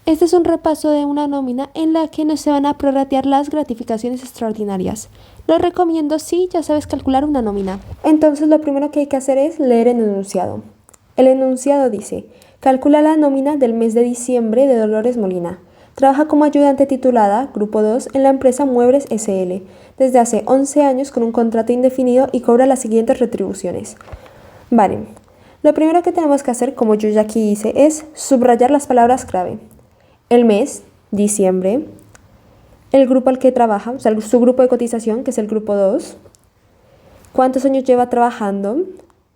Este es un repaso de una nómina en la que no se van a prorratear las gratificaciones extraordinarias. Lo recomiendo si ya sabes calcular una nómina. Entonces lo primero que hay que hacer es leer el enunciado. El enunciado dice: calcula la nómina del mes de diciembre de Dolores Molina. Trabaja como ayudante titulada, Grupo 2, en la empresa Muebles SL, desde hace 11 años con un contrato indefinido y cobra las siguientes retribuciones. Vale, lo primero que tenemos que hacer, como yo ya aquí hice, es subrayar las palabras clave. El mes, diciembre, el grupo al que trabaja, o sea, su grupo de cotización, que es el grupo 2, cuántos años lleva trabajando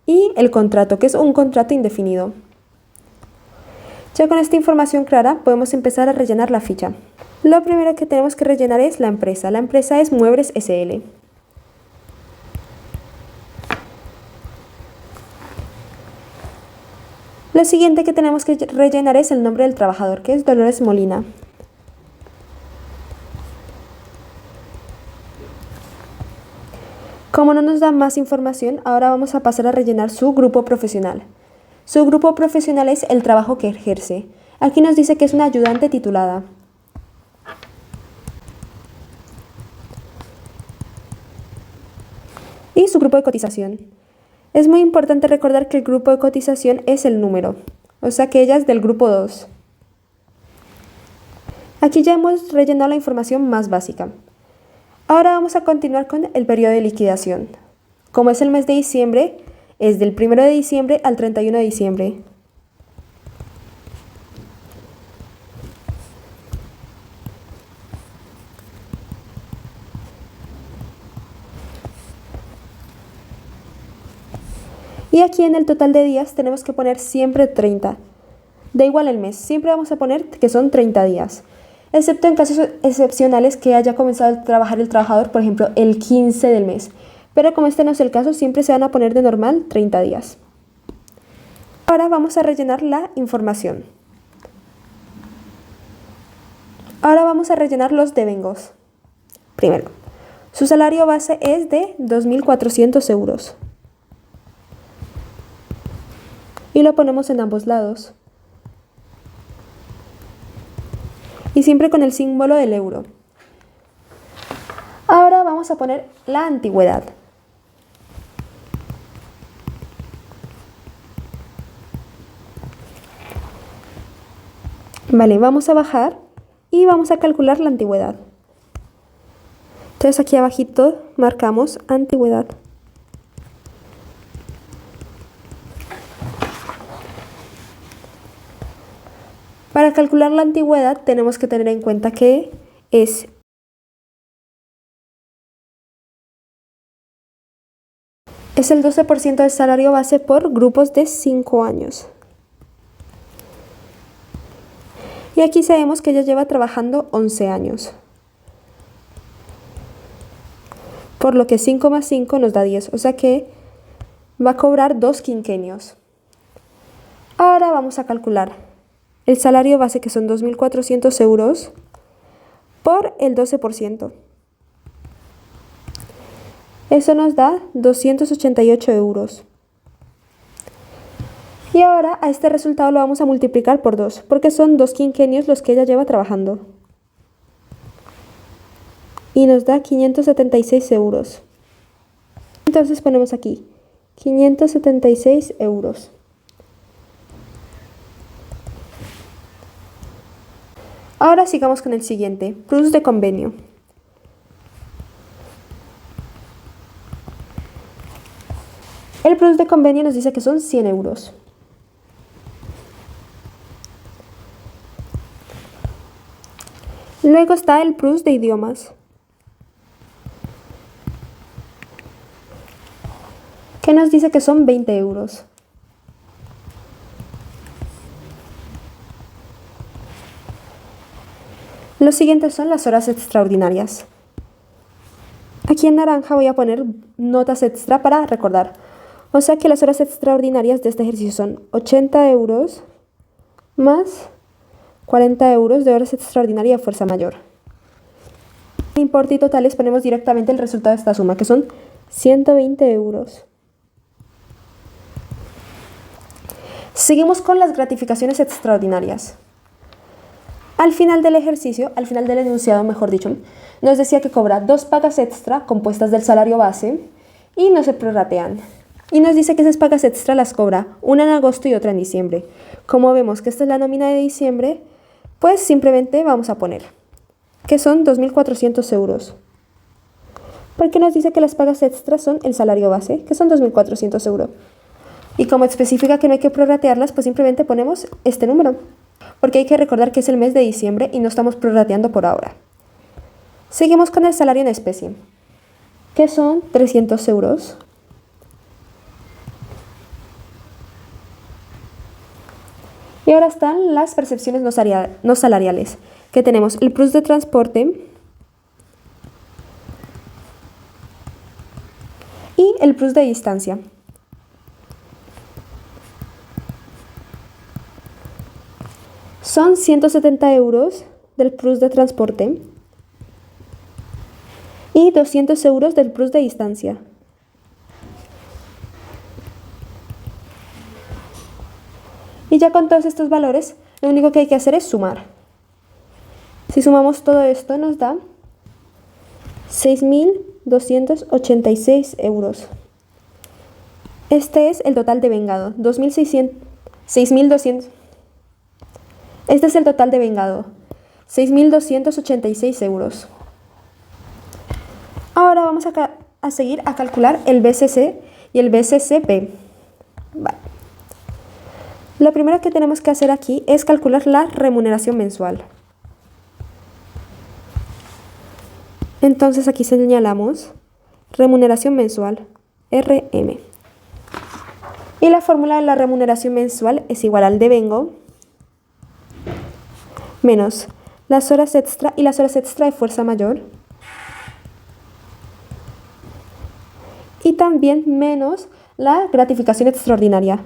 y el contrato, que es un contrato indefinido. Ya con esta información clara podemos empezar a rellenar la ficha. Lo primero que tenemos que rellenar es la empresa. La empresa es Muebles SL. Lo siguiente que tenemos que rellenar es el nombre del trabajador, que es Dolores Molina. Como no nos da más información, ahora vamos a pasar a rellenar su grupo profesional. Su grupo profesional es el trabajo que ejerce. Aquí nos dice que es una ayudante titulada. Y su grupo de cotización. Es muy importante recordar que el grupo de cotización es el número, o sea que ella es del grupo 2. Aquí ya hemos rellenado la información más básica. Ahora vamos a continuar con el periodo de liquidación. Como es el mes de diciembre, es del 1 de diciembre al 31 de diciembre. Y aquí en el total de días tenemos que poner siempre 30. Da igual el mes, siempre vamos a poner que son 30 días. Excepto en casos excepcionales que haya comenzado a trabajar el trabajador, por ejemplo, el 15 del mes. Pero como este no es el caso, siempre se van a poner de normal 30 días. Ahora vamos a rellenar la información. Ahora vamos a rellenar los devengos. Primero, su salario base es de 2.400 euros. Y lo ponemos en ambos lados. Y siempre con el símbolo del euro. Ahora vamos a poner la antigüedad. Vale, vamos a bajar y vamos a calcular la antigüedad. Entonces aquí abajito marcamos antigüedad. Para calcular la antigüedad tenemos que tener en cuenta que es el 12% del salario base por grupos de 5 años. Y aquí sabemos que ella lleva trabajando 11 años. Por lo que 5 más 5 nos da 10, o sea que va a cobrar 2 quinquenios. Ahora vamos a calcular el salario base, que son 2.400 euros, por el 12%. Eso nos da 288 euros. Y ahora a este resultado lo vamos a multiplicar por 2, porque son 2 quinquenios los que ella lleva trabajando. Y nos da 576 euros. Entonces ponemos aquí 576 euros. Ahora sigamos con el siguiente, plus de convenio. El plus de convenio nos dice que son 100 euros. Luego está el plus de idiomas, que nos dice que son 20 euros. Los siguientes son las horas extraordinarias. Aquí en naranja voy a poner notas extra para recordar. O sea que las horas extraordinarias de este ejercicio son 80 euros más 40 euros de horas extraordinarias de fuerza mayor. En importe y totales ponemos directamente el resultado de esta suma, que son 120 euros. Seguimos con las gratificaciones extraordinarias. Al final del ejercicio, al final del enunciado, mejor dicho, nos decía que cobra 2 pagas extra compuestas del salario base y no se prorratean. Y nos dice que esas pagas extra las cobra una en agosto y otra en diciembre. Como vemos que esta es la nómina de diciembre, pues simplemente vamos a poner que son 2.400 euros. Porque nos dice que las pagas extras son el salario base, que son 2.400 euros. Y como especifica que no hay que prorratearlas, pues simplemente ponemos este número. Porque hay que recordar que es el mes de diciembre y no estamos prorrateando por ahora. Seguimos con el salario en especie, que son 300 euros. Y ahora están las percepciones no salariales, que tenemos el plus de transporte y el plus de distancia. Son 170 euros del plus de transporte y 200 euros del plus de distancia. Y ya con todos estos valores, lo único que hay que hacer es sumar. Si sumamos todo esto, nos da 6.286 euros. Este es el total de vengado, 6.200. Este es el total de vengado, 6.286 euros. Ahora vamos a seguir a calcular el BCC y el BCCP. Vale. Lo primero que tenemos que hacer aquí es calcular la remuneración mensual. Entonces aquí señalamos remuneración mensual, RM. Y la fórmula de la remuneración mensual es igual al devengo menos las horas extra y las horas extra de fuerza mayor. Y también menos la gratificación extraordinaria.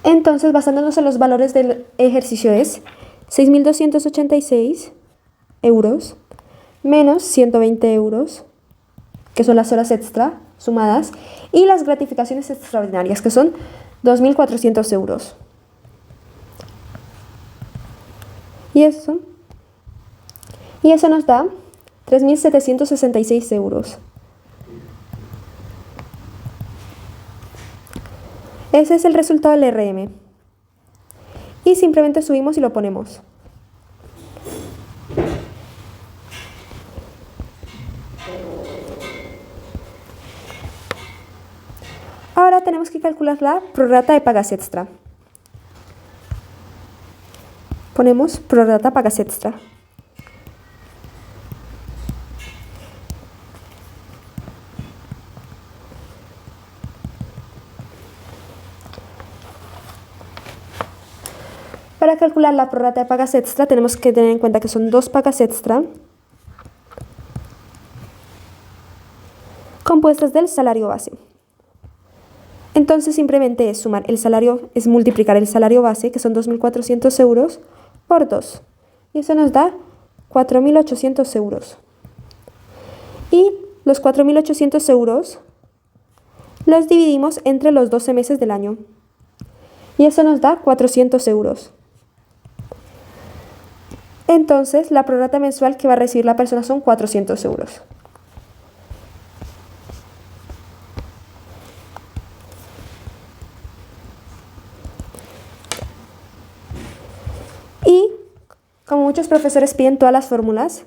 Entonces, basándonos en los valores del ejercicio es 6.286 euros menos 120 euros, que son las horas extra sumadas, y las gratificaciones extraordinarias, que son 2.400 euros. Y eso nos da 3.766 euros. Ese es el resultado del RM. Y simplemente subimos y lo ponemos. Ahora tenemos que calcular la prorrata de pagas extra. Ponemos prorrata pagas extra. Para calcular la prorrata de pagas extra tenemos que tener en cuenta que son 2 pagas extra compuestas del salario base. Entonces simplemente es sumar el salario, es multiplicar el salario base, que son 2.400 euros, por 2. Y eso nos da 4.800 euros. Y los 4.800 euros los dividimos entre los 12 meses del año. Y eso nos da 400 euros. Entonces, la prorrata mensual que va a recibir la persona son 400 euros. Y, como muchos profesores piden todas las fórmulas,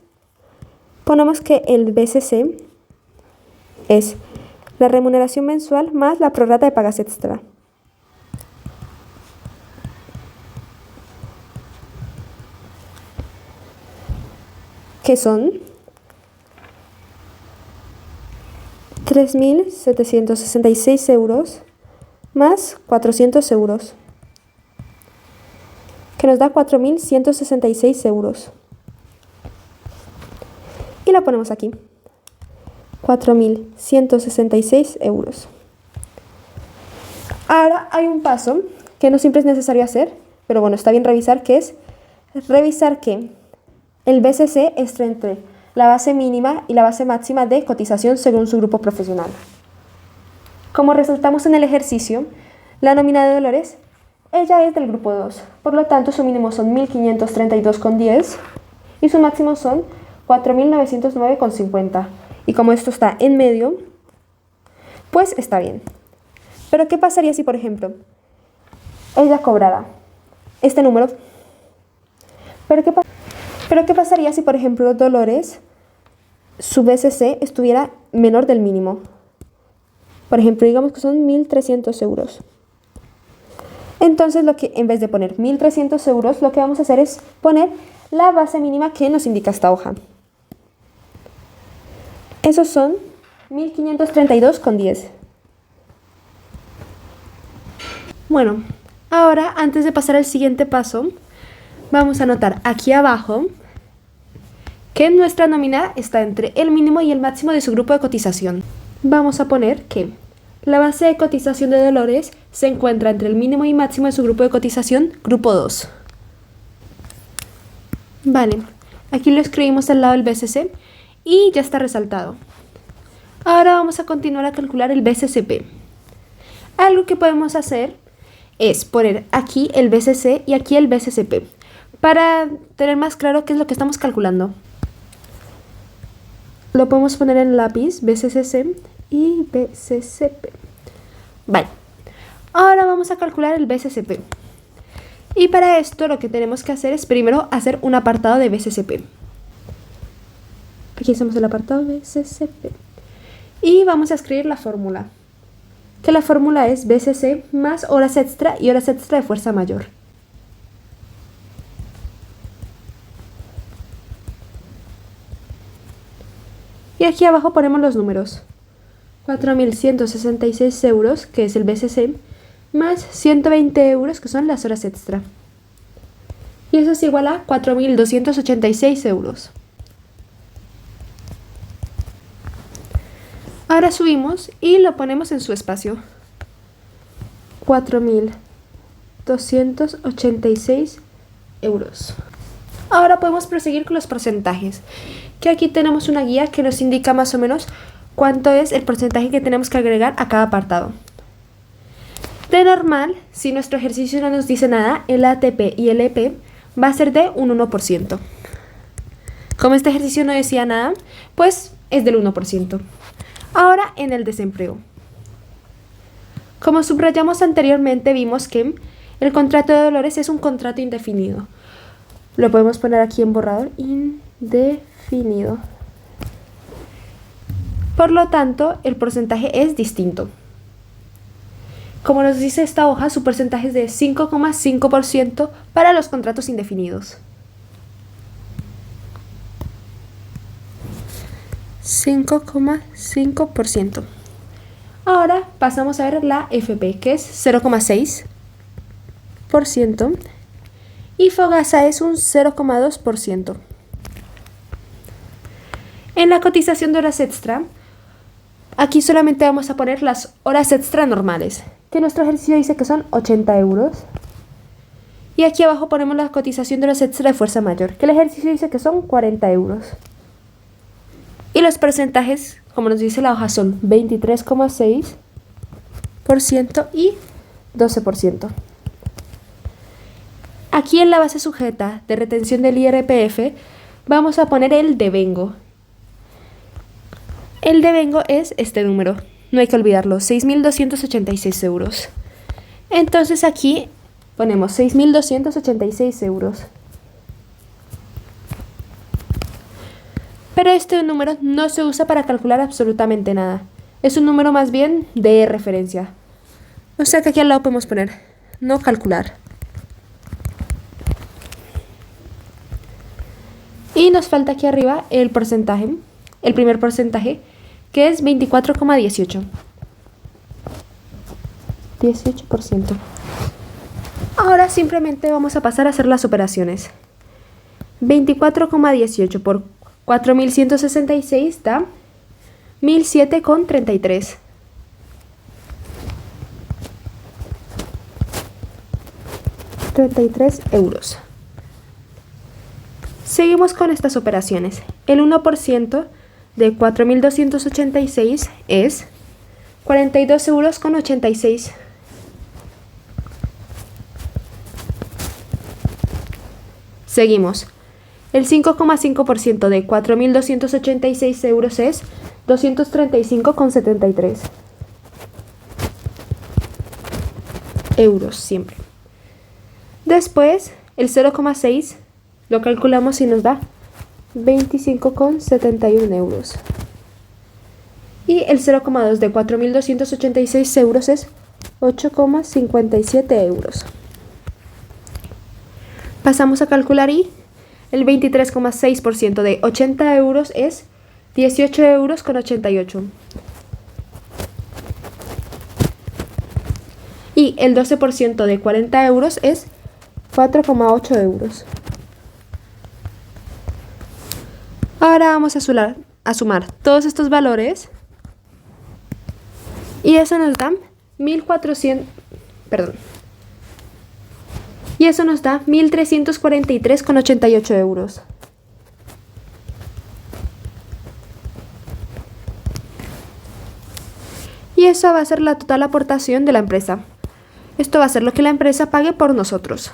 ponemos que el BCC es la remuneración mensual más la prorrata de pagas extra. Que son 3.766 euros más 400 euros, que nos da 4.166 euros. Y la ponemos aquí, 4.166 euros. Ahora hay un paso que no siempre es necesario hacer, pero bueno, está bien revisar, que es revisar que el BCC está entre la base mínima y la base máxima de cotización según su grupo profesional. Como resaltamos en el ejercicio, la nómina de Dolores, ella es del grupo 2, por lo tanto su mínimo son 1.532,10 y su máximo son 4.909,50. Y como esto está en medio, pues está bien. Pero ¿qué pasaría si, por ejemplo, ella cobrara este número? ¿Pero qué pasaría si, por ejemplo, Dolores, su BCC estuviera menor del mínimo? Por ejemplo, digamos que son 1.300 euros. Entonces, en vez de poner 1.300 euros, lo que vamos a hacer es poner la base mínima que nos indica esta hoja. Esos son 1.532,10. Bueno, ahora, antes de pasar al siguiente paso, vamos a anotar aquí abajo que nuestra nómina está entre el mínimo y el máximo de su grupo de cotización. Vamos a poner que la base de cotización de Dolores se encuentra entre el mínimo y máximo de su grupo de cotización, grupo 2. Vale, aquí lo escribimos al lado del BCC y ya está resaltado. Ahora vamos a continuar a calcular el BCCP. Algo que podemos hacer es poner aquí el BCC y aquí el BCCP para tener más claro qué es lo que estamos calculando. Lo podemos poner en lápiz, BCCC y BCCP. Vale, ahora vamos a calcular el BCCP. Y para esto lo que tenemos que hacer es primero hacer un apartado de BCCP. Aquí hacemos el apartado BCCP. Y vamos a escribir la fórmula. Que la fórmula es BCC más horas extra y horas extra de fuerza mayor. Y aquí abajo ponemos los números. 4.166 euros, que es el BCC, más 120 euros, que son las horas extra. Y eso es igual a 4.286 euros. Ahora subimos y lo ponemos en su espacio. 4.286 euros. Ahora podemos proseguir con los porcentajes, que aquí tenemos una guía que nos indica más o menos cuánto es el porcentaje que tenemos que agregar a cada apartado. De normal, si nuestro ejercicio no nos dice nada, el ATP y el EP va a ser de un 1%. Como este ejercicio no decía nada, pues es del 1%. Ahora en el desempleo. Como subrayamos anteriormente, vimos que el contrato de Dolores es un contrato indefinido. Lo podemos poner aquí en borrador, indefinido. Por lo tanto, el porcentaje es distinto. Como nos dice esta hoja, su porcentaje es de 5,5% para los contratos indefinidos. 5,5%. Ahora pasamos a ver la FP, que es 0,6%, y Fogasa es un 0,2%. En la cotización de horas extra, aquí solamente vamos a poner las horas extra normales, que nuestro ejercicio dice que son 80 euros. Y aquí abajo ponemos la cotización de horas extra de fuerza mayor, que el ejercicio dice que son 40 euros. Y los porcentajes, como nos dice la hoja, son 23,6% y 12%. Aquí en la base sujeta de retención del IRPF vamos a poner el devengo. El devengo es este número, no hay que olvidarlo, 6.286 euros. Entonces aquí ponemos 6.286 euros. Pero este número no se usa para calcular absolutamente nada. Es un número más bien de referencia. O sea que aquí al lado podemos poner no calcular. Y nos falta aquí arriba el porcentaje, el primer porcentaje, que es 24,18. 18%. Ahora simplemente vamos a pasar a hacer las operaciones. 24,18 por 4.166 da 1.007,33. €33. Seguimos con estas operaciones. El 1% de 4.286 es 42 euros con 86. Seguimos. El 5,5% de 4.286 euros es 235,73 euros siempre. Después, el 0,6 lo calculamos y nos da 25,71 euros. Y el 0,2 de 4.286 euros es 8,57 euros. Pasamos a calcular y el 23,6% de 80 euros es 18 euros con 88. Y el 12% de 40 euros es 4,8 euros. Ahora vamos a sumar todos estos valores y eso nos da 1.343,88 euros. Y eso va a ser la total aportación de la empresa. Esto va a ser lo que la empresa pague por nosotros,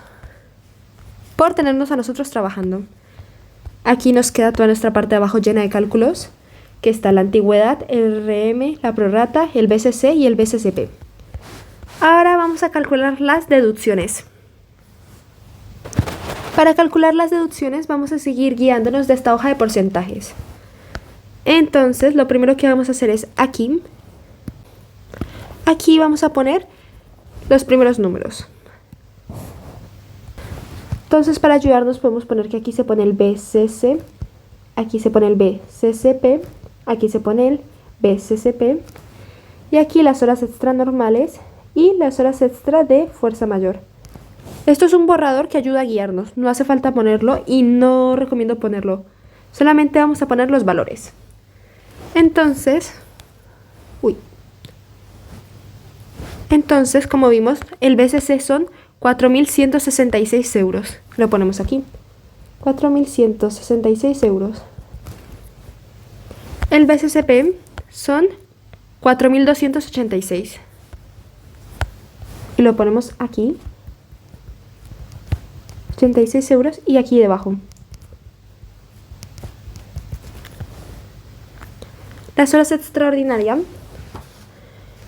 por tenernos a nosotros trabajando. Aquí nos queda toda nuestra parte de abajo llena de cálculos, que está la antigüedad, el RM, la prorrata, el BCC y el BCCP. Ahora vamos a calcular las deducciones. Para calcular las deducciones vamos a seguir guiándonos de esta hoja de porcentajes. Entonces, lo primero que vamos a hacer es aquí vamos a poner los primeros números. Entonces, para ayudarnos podemos poner que aquí se pone el BCC, aquí se pone el BCCP, aquí se pone el BCCP y aquí las horas extra normales y las horas extra de fuerza mayor. Esto es un borrador que ayuda a guiarnos, no hace falta ponerlo y no recomiendo ponerlo, solamente vamos a poner los valores. Entonces, como vimos, el BCC son 4.166 euros. Lo ponemos aquí. 4.166 euros. El BCCP son 4.286. Y lo ponemos aquí. 86 euros y aquí debajo. Las horas extraordinarias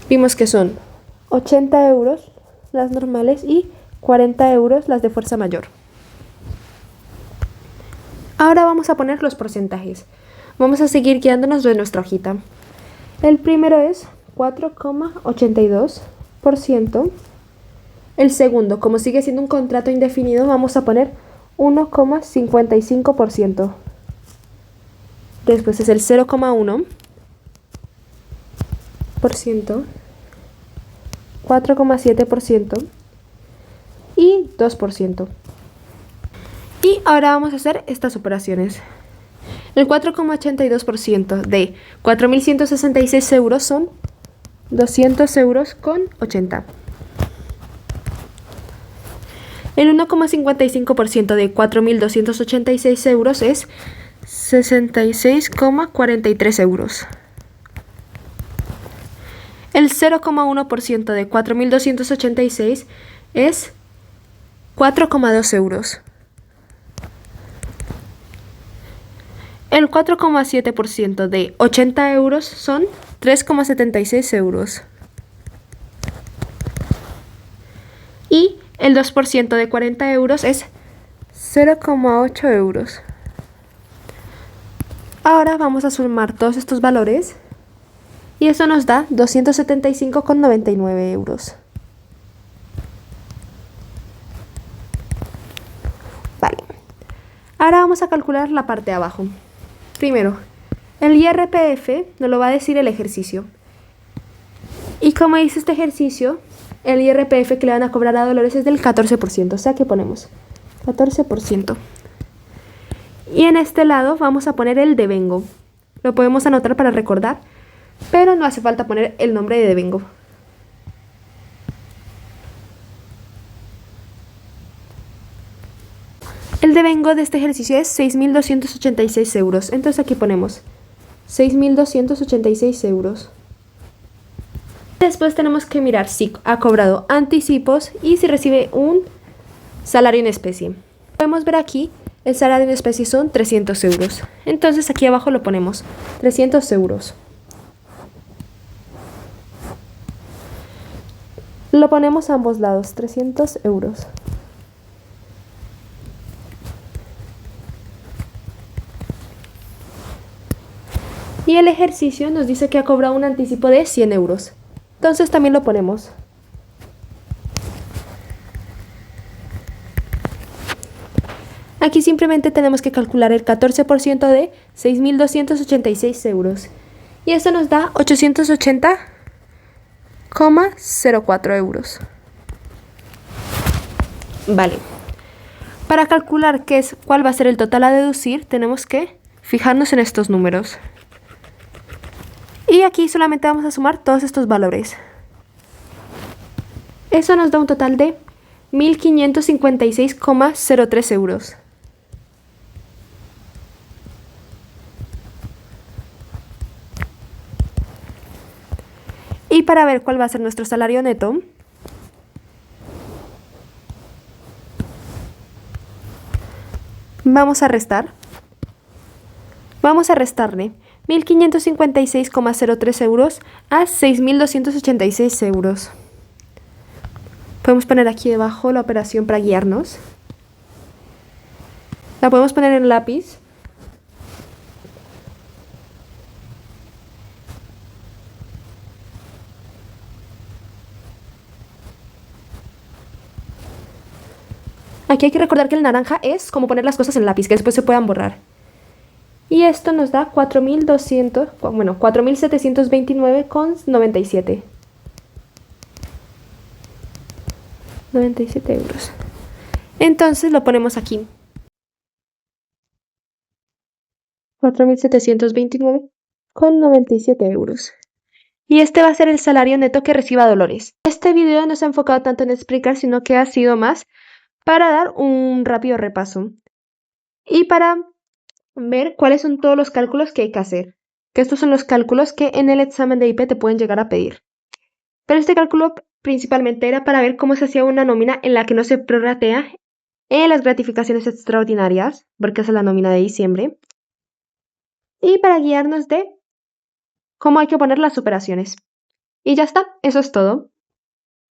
vimos que son 80 euros las normales y 40 euros las de fuerza mayor. Ahora vamos a poner los porcentajes. Vamos a seguir guiándonos de nuestra hojita. El primero es 4,82%. El segundo, como sigue siendo un contrato indefinido, vamos a poner 1,55%. Después es el 0,1%, 4,7% y 2%. Y ahora vamos a hacer estas operaciones. El 4,82% de 4.166 euros son 200 euros con 80. El 1,55% de 4.286 euros es 66,43 euros. El 0,1% de 4.286 es 4,2 euros. El 4,7% de 80 euros son 3,76 euros. Y el 2% de 40 euros es 0,8 euros. Ahora vamos a sumar todos estos valores y eso nos da 275,99 euros. Vale. Ahora vamos a calcular la parte de abajo. Primero, el IRPF nos lo va a decir el ejercicio. Y como dice este ejercicio, el IRPF que le van a cobrar a Dolores es del 14%, o sea que ponemos 14%. Y en este lado vamos a poner el devengo. Lo podemos anotar para recordar, pero no hace falta poner el nombre de devengo. El devengo de este ejercicio es 6.286 euros. Entonces aquí ponemos 6.286 euros. Después tenemos que mirar si ha cobrado anticipos y si recibe un salario en especie. Podemos ver aquí, el salario en especie son 300 euros. Entonces aquí abajo lo ponemos, 300 euros. Lo ponemos a ambos lados, 300 euros. Y el ejercicio nos dice que ha cobrado un anticipo de 100 euros. Entonces también lo ponemos. Aquí simplemente tenemos que calcular el 14% de 6.286 euros. Y esto nos da 880,04 euros. Vale. Para calcular cuál va a ser el total a deducir, tenemos que fijarnos en estos números. Y aquí solamente vamos a sumar todos estos valores. Eso nos da un total de 1.556,03 euros. Y para ver cuál va a ser nuestro salario neto, vamos a restar. Vamos a restarle 1.556,03 euros a 6.286 euros. Podemos poner aquí debajo la operación para guiarnos. La podemos poner en lápiz. Aquí hay que recordar que el naranja es como poner las cosas en lápiz, que después se puedan borrar. Y esto nos da 4.729,97. 97 euros. Entonces lo ponemos aquí. 4.729,97 euros. Y este va a ser el salario neto que reciba Dolores. Este video no se ha enfocado tanto en explicar, sino que ha sido más para dar un rápido repaso. Y para ver cuáles son todos los cálculos que hay que hacer. Que estos son los cálculos que en el examen de IP te pueden llegar a pedir. Pero este cálculo principalmente era para ver cómo se hacía una nómina en la que no se prorratea en las gratificaciones extraordinarias, porque esa es la nómina de diciembre. Y para guiarnos de cómo hay que poner las operaciones. Y ya está, eso es todo.